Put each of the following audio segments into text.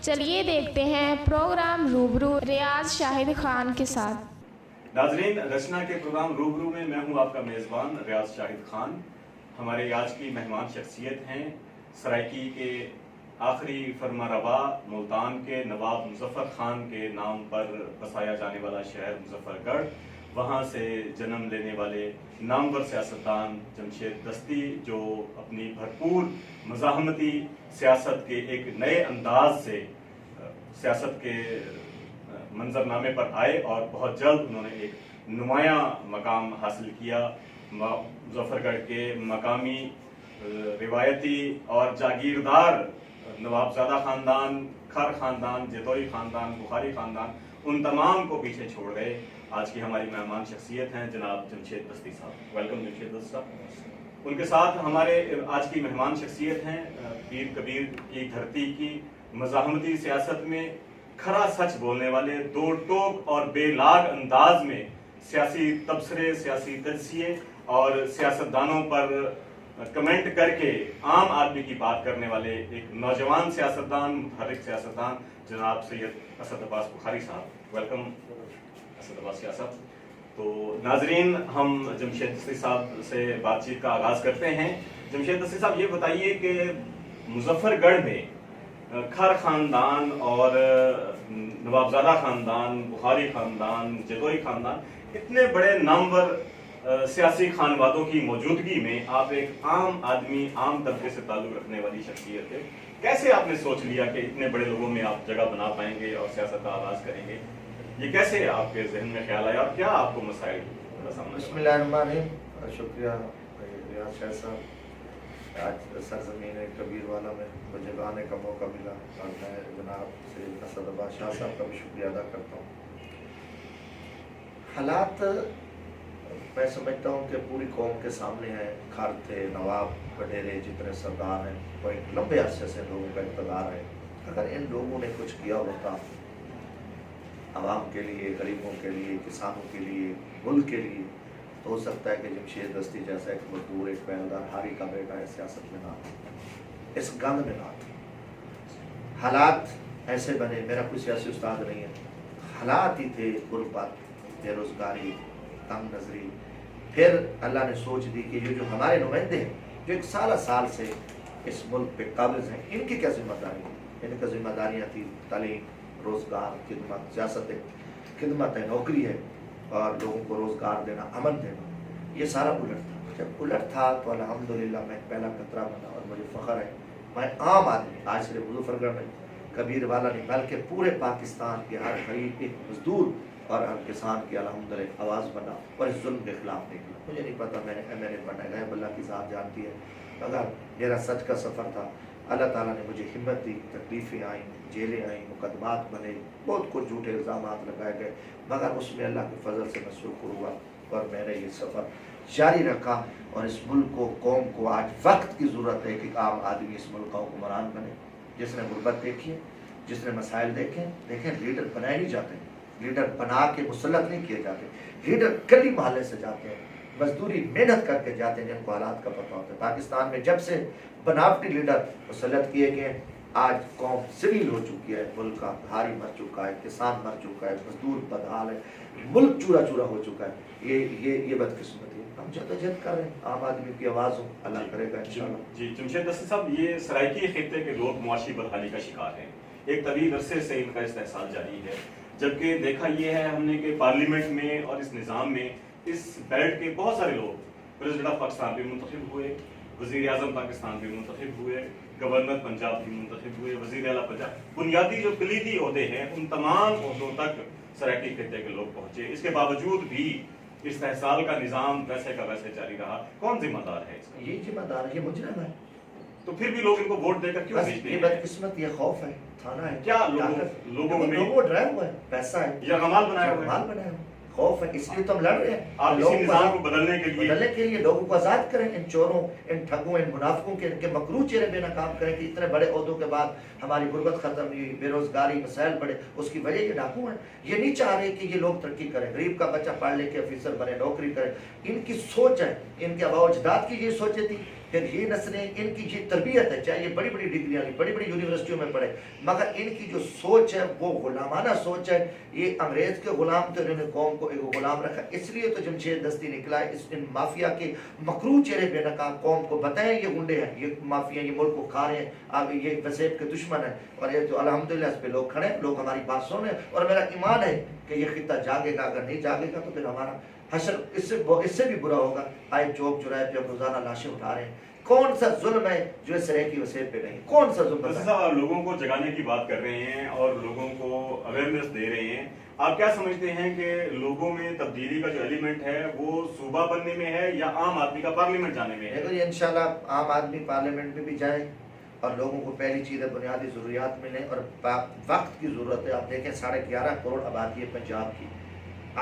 چلیے دیکھتے ہیں پروگرام روبرو ریاض شاہد خان کے ساتھ۔ ناظرین، رچنا کے پروگرام روبرو میں میں ہوں آپ کا میزبان ریاض شاہد خان۔ ہمارے آج کی مہمان شخصیت ہیں سرائکی کے آخری فرمانروا، ملتان کے نواب مظفر خان کے نام پر بسایا جانے والا شہر مظفر گڑھ، وہاں سے جنم لینے والے نامور سیاستدان جمشید دستی، جو اپنی بھرپور مزاحمتی سیاست کے ایک نئے انداز سے سیاست کے منظرنامے پر آئے اور بہت جلد انہوں نے ایک نمایاں مقام حاصل کیا۔ مظفر گڑھ کے مقامی روایتی اور جاگیردار نوابزادہ خاندان، کھر خاندان، جتوئی خاندان، بخاری خاندان، ان تمام کو پیچھے چھوڑ گئے۔ آج کی ہماری مہمان شخصیت ہیں جناب جمشید دستی صاحب۔ ویلکم جمشید دستی صاحب۔ ان کے ساتھ ہمارے آج کی مہمان شخصیت ہیں پیر کبیر کی دھرتی کی مزاحمتی سیاست میں کھرا سچ بولنے والے، دو ٹوک اور بے لاگ انداز میں سیاسی تبصرے، سیاسی تجزیے اور سیاستدانوں پر کمنٹ کر کے عام آدمی کی بات کرنے والے ایک نوجوان سیاستدان، متحرک سیاستدان جناب سید اسد عباس بخاری صاحب۔ ویلکم اسد عباس صاحب۔ تو ناظرین، ہم جمشید دستی صاحب سے بات چیت کا آغاز کرتے ہیں۔ جمشید دستی صاحب، یہ بتائیے کہ مظفر گڑھ میں کھر خاندان اور نوابزادہ خاندان، بخاری خاندان، جتوئی خاندان، اتنے بڑے نامور سیاسی خانوادوں کی موجودگی میں آپ ایک عام آدمی، عام طبقے سے تعلق رکھنے والی شخصیت ہے، کیسے آپ نے سوچ لیا کہ اتنے بڑے لوگوں میں آپ جگہ بنا پائیں گے اور سیاست کا آغاز کریں گے؟ یہ کیسے آپ کے ذہن میں خیال آیا اور کیا آپ کو مسائل کا سامنا؟ بسم اللہ الرحمن الرحیم۔ شکریہ ریاض شاہ صاحب۔ آج سرزمین کبیر والا میں مجھے آنے کا موقع ملا اور میں جناب سید اسد عباس شاہ صاحب کا بھی شکریہ ادا کرتا ہوں۔ حالات میں سمجھتا ہوں کہ پوری قوم کے سامنے ہیں۔ کھر تھے، نواب وڈیرے جتنے سردار ہیں، وہ ایک لمبے عرصے سے لوگوں کا اقتدار ہے۔ اگر ان لوگوں نے کچھ کیا ہوتا عوام کے لیے، غریبوں کے لیے، کسانوں کے لیے، ملک کے لیے، تو ہو سکتا ہے کہ جمشید دستی جیسا ایک مزدور، ایک بیلدار ہاری کا بیٹا اس سیاست میں نہ تھا، اس گند میں نہ تھا۔ حالات ایسے بنے، میرا کوئی سیاسی استاد نہیں ہے، حالات ہی تھے، غربت، بے روزگاری، تنگ نظری۔ پھر اللہ نے سوچ دی کہ یہ جو ہمارے نمائندے ہیں، جو ایک سالہ سال سے اس ملک پہ قابض ہیں، ان کی کیا ذمہ داری ہے؟ ان کی ذمہ داریاں تھی تعلیم، روزگار، خدمت، سیاست خدمت ہے، نوکری ہے، اور لوگوں کو روزگار دینا، امن دینا۔ یہ سارا الٹ تھا۔ جب الٹ تھا تو الحمدللہ میں پہلا قطرہ بنا، اور مجھے فخر ہے میں عام آدمی، آج صرف مظفر گڑھ میں کبیر والا نہیں بلکہ پورے پاکستان کے ہر غریب، ایک مزدور اور ہر کسان کی الحمدللہ آواز بنا اور اس ظلم کے خلاف نکلا۔ مجھے نہیں پتا میں نے MLA بنا ہے، اللہ کی ذات جانتی ہے، مگر میرا سچ کا سفر تھا۔ اللہ تعالیٰ نے مجھے ہمت دی، تکلیفیں آئیں، جیلیں آئیں، مقدمات بنے، بہت کچھ جھوٹے الزامات لگائے گئے، مگر اس میں اللہ کے فضل سے میں سرخر ہوا اور میں نے یہ سفر جاری رکھا۔ اور اس ملک کو، قوم کو آج وقت کی ضرورت ہے کہ عام آدمی اس ملک کا حکمران بنے، جس نے غربت دیکھی ہے، جس نے مسائل دیکھے۔ دیکھیں، لیڈر بنائے نہیں جاتے، لیڈر بنا کے مسلط نہیں کیے جاتے، لیڈر گلی محلے سے جاتے ہیں، مزدوری محنت کر کے جاتے ہیں، جن کو حالات کا پتہ ہوتا ہے۔ پاکستان میں جب سے بناوٹی لیڈر مسلط کیے گئے، آج قوم ذلیل ہو چکی ہے، ملک کا بھاری مر چکا ہے، کسان مر چکا ہے، مزدور بدحال ہے، ملک چورا چورا ہو چکا ہے۔ یہ بدقسمتی ہے۔ ہم جدوجہد کر رہے ہیں، عام آدمی کی آواز ہو، اللہ کرے گا انشاءاللہ۔ جی جمشید دستی صاحب، یہ سرائکی خطے کے لوگ معاشی بدحالی کا شکار ہیں، ایک طویل عرصے سے ان کا استحصال جاری ہے، جبکہ دیکھا یہ ہے ہم نے کہ پارلیمنٹ میں اور اس نظام میں اس بیلٹ کے بہت سارے لوگ پریزیڈنٹ آف پاکستان بھی منتخب ہوئے، وزیر اعظم پاکستان بھی منتخب ہوئے، گورنر پنجاب بھی منتخب ہوئے، وزیر اعلیٰ پنجاب، بنیادی جو کلیدی عہدے ہیں ان تمام عہدوں تک سرائکی خطے کے لوگ پہنچے۔ اس کے باوجود بھی استحصال کا نظام ویسے کا ویسے جاری رہا۔ کون ذمہ دار ہے اس کا؟ یہ ذمہ دار ہے، یہ مجرم ہے۔ تو پھر بھی لوگ ان کو ووٹ دے کر کیوں بھیجتے ہیں؟ یہ بدقسمت، یہ خوف ہے، تھانہ ہے، کیا لوگوں میں لوگوں ڈرایا ہوا ہے، پیسہ ہے، یرغمال بنایا ہوا ہے، یرغمال بنایا ہوا ہے، خوف ہے، اس لیے تو ہم لڑ رہے ہیں۔ آپ اسی نظام کو بدلنے کے لیے لوگوں کو آزاد کریں، ان چوروں، ان ٹھگوں، ان منافقوں کے، ان کے مکروہ چہرے بے نقاب کریں کہ اتنے بڑے عہدوں کے بعد ہماری غربت ختم ہوئی، بے روزگاری، مسائل بڑے، اس کی وجہ یہ ڈاکو ہیں۔ یہ نہیں چاہ رہے کہ یہ لوگ ترقی کریں، غریب کا بچہ پڑھ لے کے آفیسر بنے، نوکری کرے۔ ان کی سوچ ہے، ان کے آباء و اجداد کی یہ سوچیں تھی پھر یہ نسلیں ان کی یہ تربیت ہے، چاہے یہ بڑی بڑی ڈگریاں بڑی بڑی یونیورسٹیوں میں پڑھے، مگر ان کی جو سوچ ہے وہ غلامانہ سوچ ہے. یہ انگریز کے غلام تھے، انہوں نے قوم کو ایک غلام رکھا. اس لیے تو جمشید دستی نکلا ہے. ان مافیا کے مکروہ چہرے بے نقاب قوم کو بتائیں یہ گنڈے ہیں، یہ مافیا یہ ملک کو کھا رہے ہیں، اب یہ وسیب کے دشمن ہیں. اور یہ تو الحمدللہ اس پہ لوگ کھڑے ہیں، لوگ ہماری بات سن رہے ہیں. اور میرا ایمان ہے کہ یہ خطہ جاگے گا، اگر نہیں جاگے گا تو پھر ہمارا حشر اس سے بھی برا ہوگا. آئے چوک چوراہے پہ اب روزانہ لاشیں اٹھا رہے ہیں. کون سا ظلم ہے جو اس طرح کی وسیع پہ نہیں؟ کون سا ظلم ہے؟ آپ لوگوں کو جگانے کی بات کر رہے ہیں اور لوگوں کو اویئرنیس دے رہے ہیں. آپ کیا سمجھتے ہیں کہ لوگوں میں تبدیلی کا جو ایلیمنٹ ہے وہ صوبہ بننے میں ہے یا عام آدمی کا پارلیمنٹ جانے میں ہے؟ دیکھو یہ انشاءاللہ عام آدمی پارلیمنٹ میں بھی جائے اور لوگوں کو پہلی چیز ہے بنیادی ضروریات ملیں اور وقت کی ضرورت ہے. آپ دیکھیں 11.5 کروڑ آبادی ہے پنجاب کی.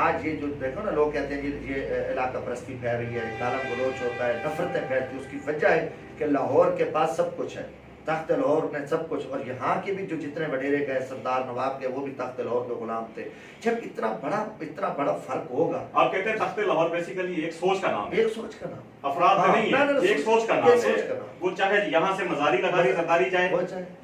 آج یہ جو دیکھو نا لوگ کہتے ہیں یہ علاقہ پرستی پھیل رہی ہے، گالم گلوچ ہوتا ہے، نفرتیں پھیلتی ہیں. اس کی وجہ ہے کہ لاہور کے پاس سب کچھ ہے، تخت لاہور میں سب کچھ. اور یہاں کے بھی جو جتنے وڈیرے گئے سردار نواب کے وہ بھی تخت لاہور کے غلام تھے. جب اتنا بڑا فرق ہوگا. آپ کہتے ہیں تخت لاہور بیسیکلی ایک سوچ کا نام ہے، ایک سوچ کا نام، افراد نہیں ہے، ایک سوچ کا نام ہے. وہ چاہے یہاں سے مزاری لگاری سرداری جائے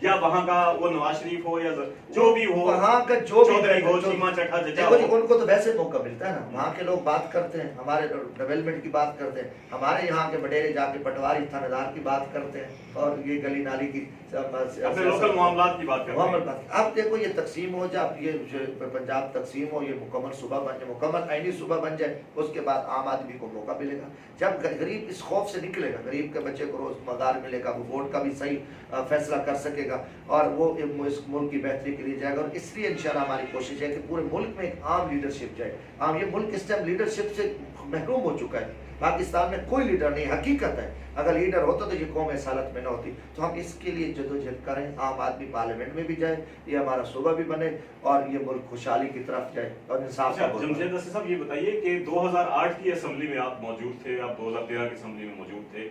یا وہاں کا وہ نواز شریف ہو یا جو بھی ہو، وہاں کا جو چودھری ہو، چیما چٹھا ججا ہو، ان کو تو ویسے موقع ملتا ہے نا. وہاں کے لوگ بات کرتے ہیں، ہمارے ڈیولپمنٹ کی بات کرتے ہیں، ہمارے یہاں کے وڈیرے جا کے پٹواری تھانے دار کی بات کرتے ہیں اور یہ گلی نالی کی اپنے لوکل معاملات کی بات کرتے ہیں. اب دیکھو یہ تقسیم ہو جائے، یہ پنجاب تقسیم ہو، یہ مکمل صوبہ بن جائے، مکمل آئینی صوبہ بن جائے، اس کے بعد عام آدمی کو موقع ملے گا. جب غریب اس خوف سے نکلے گا، غریب کے بچے کو روز مدار ملے گا، وہ ووٹ کا بھی صحیح فیصلہ کر سکے گا اور وہ اس ملک کی بہتری کے لیے جائے گا. اور اس لیے انشاءاللہ ہماری کوشش ہے کہ پورے ملک میں ایک عام لیڈرشپ جائے. عام یہ ملک اس ٹائم لیڈرشپ سے محروم ہو چکا ہے. پاکستان میں کوئی لیڈر نہیں، حقیقت ہے. اگر لیڈر ہوتا تو یہ قوم اس حالت میں نہ ہوتی. تو ہم اس کے لیے جدوجہد کریں، عام آدمی پارلیمنٹ میں بھی جائے، یہ ہمارا صوبہ بھی بنے اور یہ ملک خوشحالی کی طرف جائے اور انصاف کا. جمشید دستی صاحب یہ بتائیے کہ 2008 کی اسمبلی میں آپ موجود تھے، آپ 2013 کی اسمبلی میں موجود تھے،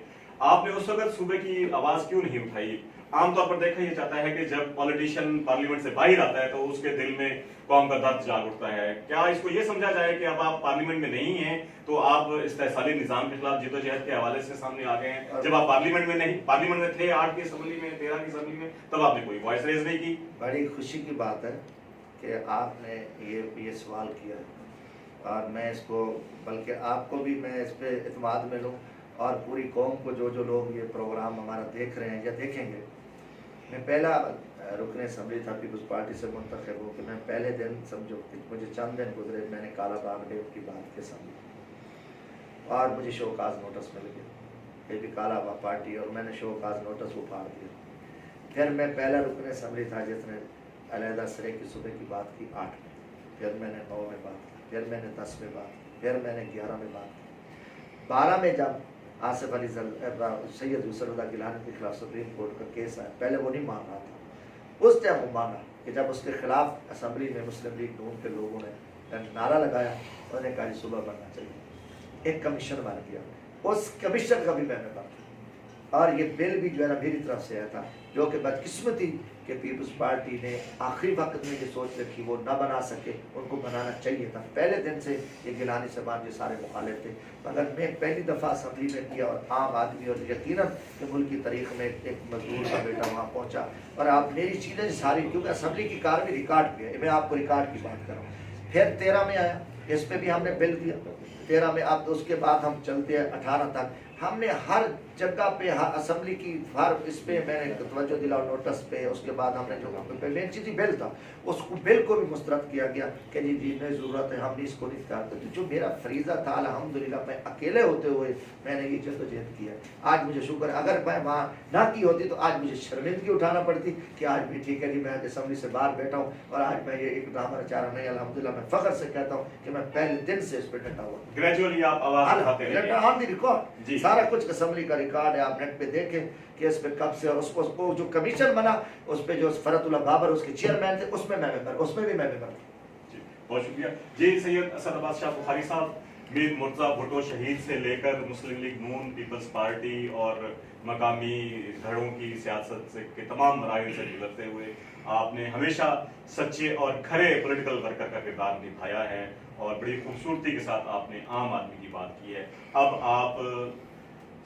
آپ نے اس وقت صوبے کی آواز کیوں نہیں اٹھائی؟ عام طور پر دیکھا یہ چاہتا ہے کہ جب پولیٹیشین پارلیمنٹ سے باہر آتا ہے تو اس کے دل میں قوم کا درد جاگ اٹھتا ہے. کیا اس کو یہ سمجھا جائے کہ اب آپ پارلیمنٹ میں نہیں ہیں تو آپ استحصالی نظام کے خلاف جدوجہد کے حوالے سے سامنے آ گئے ہیں؟ جب آپ پارلیمنٹ میں نہیں، پارلیمنٹ میں تھے 8 کی اسمبلی میں، 13 کی اسمبلی میں، تب آپ نے کوئی وائس ریز نہیں کی. بڑی خوشی کی بات ہے کہ آپ نے یہ سوال کیا اور میں اس کو، بلکہ آپ کو بھی میں اس پہ اعتماد میں لوں اور پوری قوم کو جو لوگ یہ پروگرام ہمارا دیکھ رہے ہیں یا دیکھیں گے. میں پہلا رکن اسمبلی تھا پیپلز پارٹی سے منتخب ہو کہ میں پہلے دن سمجھو مجھے چند دن گزرے میں نے کالا باغ ڈیم کی بات کے سمجھی اور مجھے شوکاز نوٹس مل گیا یہ بھی کالا باغ پارٹی اور میں نے شوکاز نوٹس وہ پھاڑ دیا. پھر میں پہلا رکن اسمبلی تھا جس نے علیحدہ سرے کی صبح کی بات کی 8 میں، پھر میں نے 9 میں بات کی، پھر میں نے 10 میں بات کی، پھر میں نے 11 میں بات کی. 12 میں جب آصف علی سید یوسف اللہ گیلانی کے خلاف سپریم کورٹ کا کیس آیا، پہلے وہ نہیں مان رہا تھا. اس ٹائم وہ مانا کہ جب اس کے خلاف اسمبلی میں مسلم لیگ نون کے لوگوں نے نعرہ لگایا، انہوں نے کہا صوبہ بننا چاہیے. ایک کمیشن بن گیا، اس کمیشن کا بھی میں نے بات کی اور یہ بل بھی جو ہے نا میری طرف سے آیا تھا، جو کہ بدقسمتی کہ پیپلز پارٹی نے آخری وقت میں یہ سوچ رکھی وہ نہ بنا سکے، ان کو بنانا چاہیے تھا. پہلے دن سے یہ گیلانی صاحب یہ سارے مخالف تھے، مگر میں پہلی دفعہ اسمبلی میں کیا اور عام آدمی اور یقیناً کہ ملک کی تاریخ میں ایک مزدور کا بیٹا وہاں پہنچا اور آپ میری چیزیں ساری، کیونکہ اسمبلی کی کارروائی ریکارڈ بھی ہے، میں آپ کو ریکارڈ کی بات کر رہا ہوں. پھر 13 میں آیا، اس پہ بھی ہم نے بل دیا 13 میں. اب اس کے بعد ہم چلتے ہیں 18 تک. ہم نے ہر جگہ پہ اسمبلی کی ہر اس پہ میں نے توجہ دلا نوٹس پہ. اس کے بعد ہم نے جو مین چیز بل تھا اس کو بل کو بھی مسترد کیا گیا کہ جی نہیں ضرورت ہے، ہم نے اس کو نہیں کرتے. تو جو میرا فریضہ تھا الحمدللہ میں اکیلے ہوتے ہوئے میں نے یہ جدوجہد کیا. آج مجھے شکر ہے، اگر میں وہاں نہ کی ہوتی تو آج مجھے شرمندگی اٹھانا پڑتی کہ آج بھی ٹھیک ہے جی میں اسمبلی سے باہر بیٹھا ہوں اور آج میں یہ ایک ڈرامہ چارہ نہیں. الحمدللہ میں فخر سے کہتا ہوں کہ میں پہلے دن سے اس پہ ڈٹا ہوا. گریجولی آپ آواز اٹھاتے رہے، آن دی ریکارڈ سارا کچھ اسمبلی کا ریکارڈ ہے، آپ نیٹ پہ دیکھیں کہ اس پہ کب سے. اور اس کو جو کمیشن بنا اس پہ جو فرت اللہ بابر اس کے چیئرمین تھے اس میں میں ممبر، اس میں بھی میں ممبر تھا. جی بہت شکریہ. جی سید اسد عباس شاہ بخاری صاحب، میر مرتضیٰ بھٹو شہید سے لے کر مسلم لیگ نون، پیپلز پارٹی اور مقامی دھڑوں کی سیاست سے کے تمام مراحل سے گزرتے ہوئے آپ نے ہمیشہ سچے اور کھرے پولیٹیکل ورکر کا کردار نبھایا ہے اور بڑی خوبصورتی کے ساتھ آپ نے عام آدمی کی بات کی ہے. اب آپ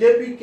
KPK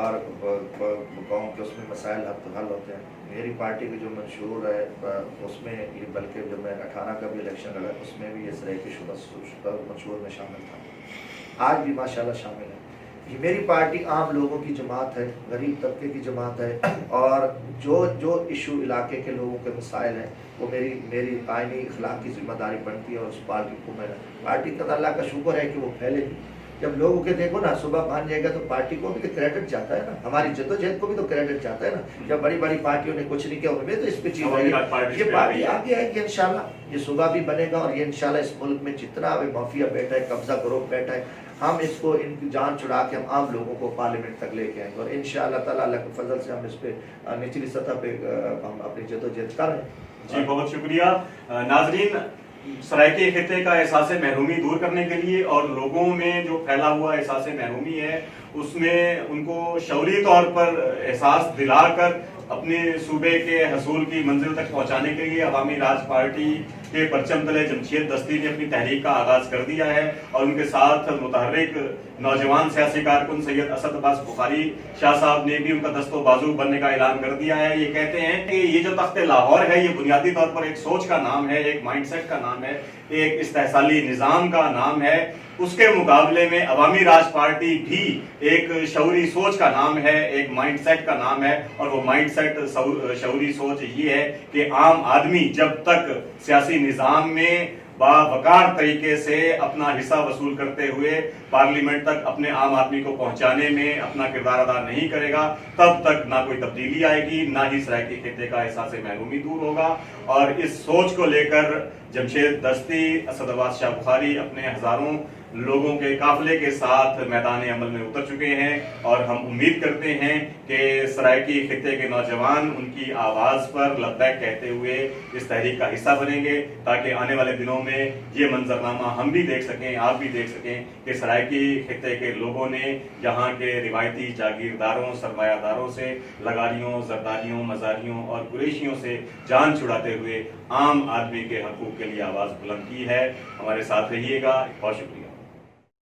اور قوم کے اس میں مسائل حل ہوتے ہیں. میری پارٹی کی جو منشور ہے اس میں یہ، بلکہ جب میں 18 کا بھی الیکشن لڑا اس میں بھی یہ سرائکی شدہ منشور میں شامل تھا، آج بھی ماشاءاللہ شامل ہے. یہ میری پارٹی عام لوگوں کی جماعت ہے، غریب طبقے کی جماعت ہے، اور جو ایشو علاقے کے لوگوں کے مسائل ہیں وہ میری آئینی اخلاق کی ذمہ داری بنتی ہے. اور اس پارٹی کو پارٹی کا اللہ کا شکر ہے کہ وہ پھیلے گی. جب لوگوں کے دیکھو نا صبح بن جائے گا تو پارٹی کو بھی تو کریڈٹ جاتا ہے نا، ہماری جدوجہد کو بھی تو کریڈٹ جاتا ہے نا. جب بڑی بڑی پارٹیوں نے کچھ نہیں کیا ان میں تو اس پہ چیز ہے. یہ پارٹی آگے آئے گی انشاءاللہ، یہ صبح بھی بنے گا. اور یہ انشاءاللہ اس ملک میں جتنا مافیا بیٹھا ہے، قبضہ گروہ بیٹھا ہے، ہم اس کو ان کی جان چھڑا کے ہم عام لوگوں کو پارلیمنٹ تک لے کے آئیں گے. اور انشاءاللہ تعالیٰ اللہ کے فضل سے ہم اس پہ نچلی سطح پہ ہم اپنی جدوجہد کر رہے ہیں. جی بہت شکریہ. ناظرین، سرائکی خطے کا احساس محرومی دور کرنے کے لیے اور لوگوں میں جو پھیلا ہوا احساس محرومی ہے اس میں ان کو شعوری طور پر احساس دلا کر اپنے صوبے کے حصول کی منزل تک پہنچانے کے لیے عوامی راج پارٹی کے پرچم تلے جمشید دستی نے اپنی تحریک کا آغاز کر دیا ہے. اور ان کے ساتھ متحرک نوجوان سیاسی کارکن سید اسد عباس بخاری شاہ صاحب نے بھی ان کا دست و بازو بننے کا اعلان کر دیا ہے. یہ کہتے ہیں کہ یہ جو تخت لاہور ہے یہ بنیادی طور پر ایک سوچ کا نام ہے، ایک مائنڈ سیٹ کا نام ہے، ایک استحصالی نظام کا نام ہے. اس کے مقابلے میں عوامی راج پارٹی بھی ایک شعوری سوچ کا نام ہے، ایک مائنڈ سیٹ کا نام ہے. اور وہ مائنڈ سیٹ شعوری سوچ یہ ہے کہ عام آدمی جب تک سیاسی نظام میں باوقار طریقے سے اپنا حصہ وصول کرتے ہوئے پارلیمنٹ تک اپنے عام آدمی کو پہنچانے میں اپنا کردار ادا نہیں کرے گا، تب تک نہ کوئی تبدیلی آئے گی، نہ ہی سرائکی خطے کا احساس محرومی دور ہوگا. اور اس سوچ کو لے کر جمشید دستی، اسد عباس شاہ بخاری اپنے ہزاروں لوگوں کے قافلے کے ساتھ میدان عمل میں اتر چکے ہیں. اور ہم امید کرتے ہیں کہ سرائکی خطے کے نوجوان ان کی آواز پر لبیک کہتے ہوئے اس تحریک کا حصہ بنیں گے، تاکہ آنے والے دنوں میں یہ منظرنامہ ہم بھی دیکھ سکیں، آپ بھی دیکھ سکیں کہ سرائکی خطے کے لوگوں نے یہاں کے روایتی جاگیرداروں، سرمایہ داروں سے، لغاریوں، زرداریوں، مزاریوں اور قریشیوں سے جان چھڑاتے ہوئے عام آدمی کے حقوق کے لیے آواز بلند کی ہے. ہمارے ساتھ رہیے گا. بہت شکریہ.